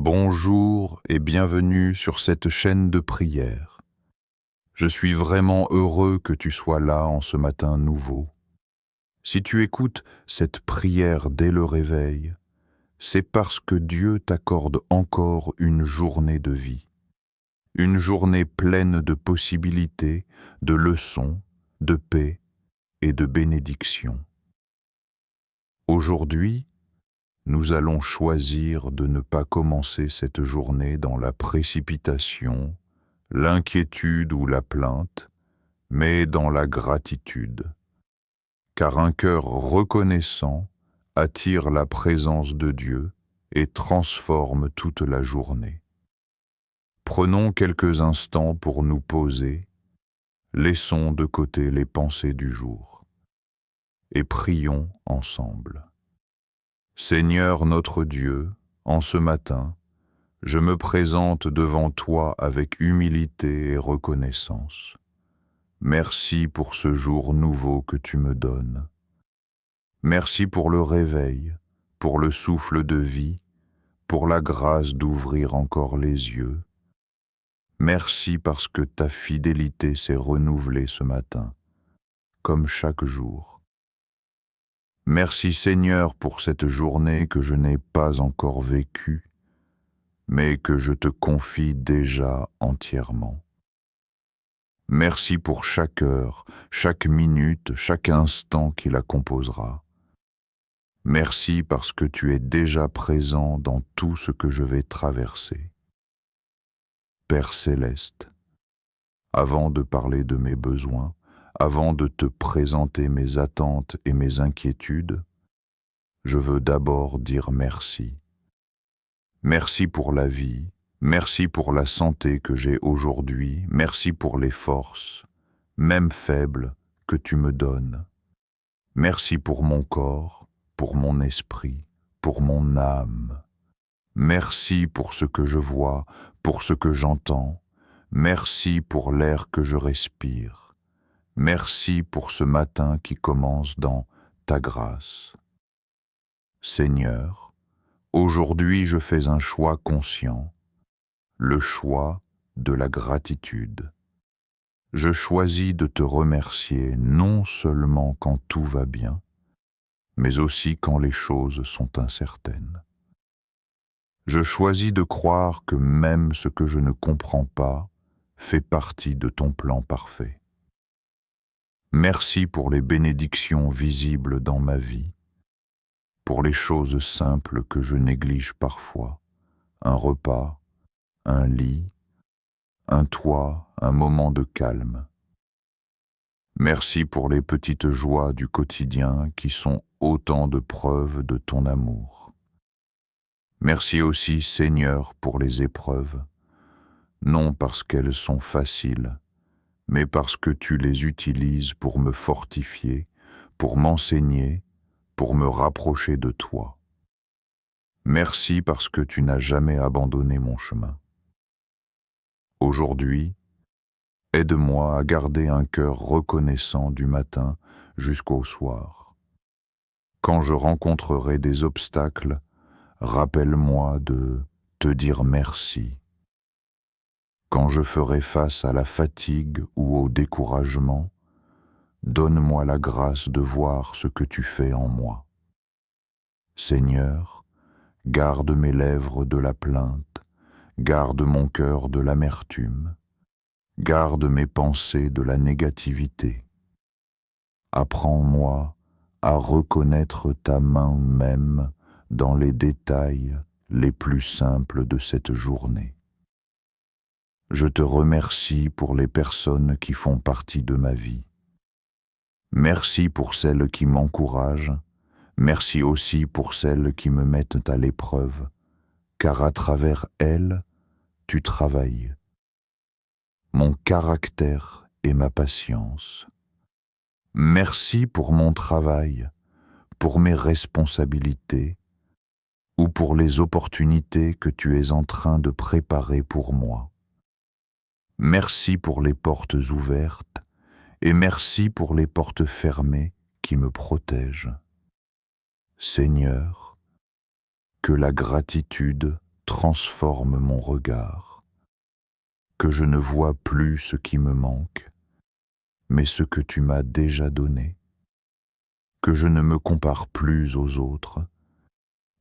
Bonjour et bienvenue sur cette chaîne de prière. Je suis vraiment heureux que tu sois là en ce matin nouveau. Si tu écoutes cette prière dès le réveil, c'est parce que Dieu t'accorde encore une journée de vie. Une journée pleine de possibilités, de leçons, de paix et de bénédictions. Aujourd'hui, nous allons choisir de ne pas commencer cette journée dans la précipitation, l'inquiétude ou la plainte, mais dans la gratitude. Car un cœur reconnaissant attire la présence de Dieu et transforme toute la journée. Prenons quelques instants pour nous poser, laissons de côté les pensées du jour et prions ensemble. Seigneur notre Dieu, en ce matin, je me présente devant toi avec humilité et reconnaissance. Merci pour ce jour nouveau que tu me donnes. Merci pour le réveil, pour le souffle de vie, pour la grâce d'ouvrir encore les yeux. Merci parce que ta fidélité s'est renouvelée ce matin, comme chaque jour. Merci Seigneur pour cette journée que je n'ai pas encore vécue, mais que je te confie déjà entièrement. Merci pour chaque heure, chaque minute, chaque instant qui la composera. Merci parce que tu es déjà présent dans tout ce que je vais traverser. Père céleste, avant de parler de mes besoins, avant de te présenter mes attentes et mes inquiétudes, je veux d'abord dire merci. Merci pour la vie, merci pour la santé que j'ai aujourd'hui, merci pour les forces, même faibles, que tu me donnes. Merci pour mon corps, pour mon esprit, pour mon âme. Merci pour ce que je vois, pour ce que j'entends. Merci pour l'air que je respire. Merci pour ce matin qui commence dans ta grâce. Seigneur, aujourd'hui je fais un choix conscient, le choix de la gratitude. Je choisis de te remercier non seulement quand tout va bien, mais aussi quand les choses sont incertaines. Je choisis de croire que même ce que je ne comprends pas fait partie de ton plan parfait. Merci pour les bénédictions visibles dans ma vie, pour les choses simples que je néglige parfois, un repas, un lit, un toit, un moment de calme. Merci pour les petites joies du quotidien qui sont autant de preuves de ton amour. Merci aussi, Seigneur, pour les épreuves, non parce qu'elles sont faciles, mais parce que tu les utilises pour me fortifier, pour m'enseigner, pour me rapprocher de toi. Merci parce que tu n'as jamais abandonné mon chemin. Aujourd'hui, aide-moi à garder un cœur reconnaissant du matin jusqu'au soir. Quand je rencontrerai des obstacles, rappelle-moi de te dire merci. Quand je ferai face à la fatigue ou au découragement, donne-moi la grâce de voir ce que tu fais en moi. Seigneur, garde mes lèvres de la plainte, garde mon cœur de l'amertume, garde mes pensées de la négativité. Apprends-moi à reconnaître ta main même dans les détails les plus simples de cette journée. Je te remercie pour les personnes qui font partie de ma vie. Merci pour celles qui m'encouragent, merci aussi pour celles qui me mettent à l'épreuve, car à travers elles, tu travailles mon caractère et ma patience. Merci pour mon travail, pour mes responsabilités ou pour les opportunités que tu es en train de préparer pour moi. Merci pour les portes ouvertes et merci pour les portes fermées qui me protègent. Seigneur, que la gratitude transforme mon regard, que je ne vois plus ce qui me manque, mais ce que tu m'as déjà donné, que je ne me compare plus aux autres,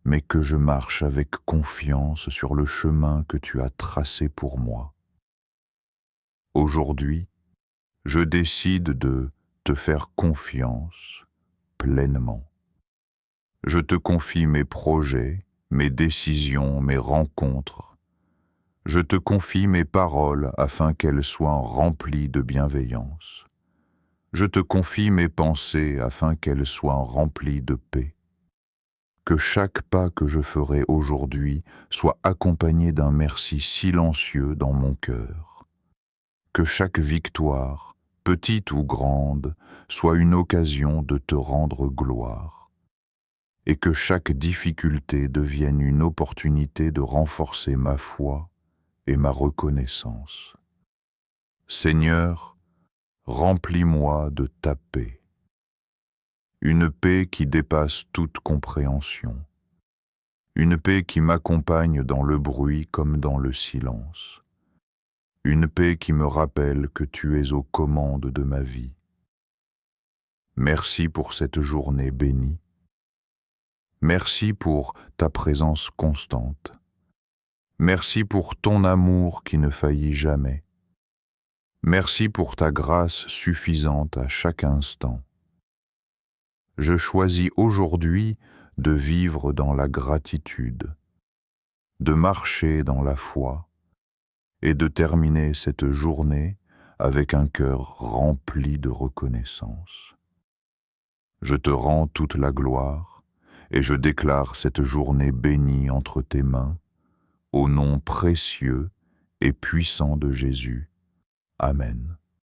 mais que je marche avec confiance sur le chemin que tu as tracé pour moi. Aujourd'hui, je décide de te faire confiance pleinement. Je te confie mes projets, mes décisions, mes rencontres. Je te confie mes paroles afin qu'elles soient remplies de bienveillance. Je te confie mes pensées afin qu'elles soient remplies de paix. Que chaque pas que je ferai aujourd'hui soit accompagné d'un merci silencieux dans mon cœur. Que chaque victoire, petite ou grande, soit une occasion de te rendre gloire. Et que chaque difficulté devienne une opportunité de renforcer ma foi et ma reconnaissance. Seigneur, remplis-moi de ta paix. Une paix qui dépasse toute compréhension. Une paix qui m'accompagne dans le bruit comme dans le silence. Une paix qui me rappelle que tu es aux commandes de ma vie. Merci pour cette journée bénie. Merci pour ta présence constante. Merci pour ton amour qui ne faillit jamais. Merci pour ta grâce suffisante à chaque instant. Je choisis aujourd'hui de vivre dans la gratitude, de marcher dans la foi et de terminer cette journée avec un cœur rempli de reconnaissance. Je te rends toute la gloire et je déclare cette journée bénie entre tes mains, au nom précieux et puissant de Jésus. Amen.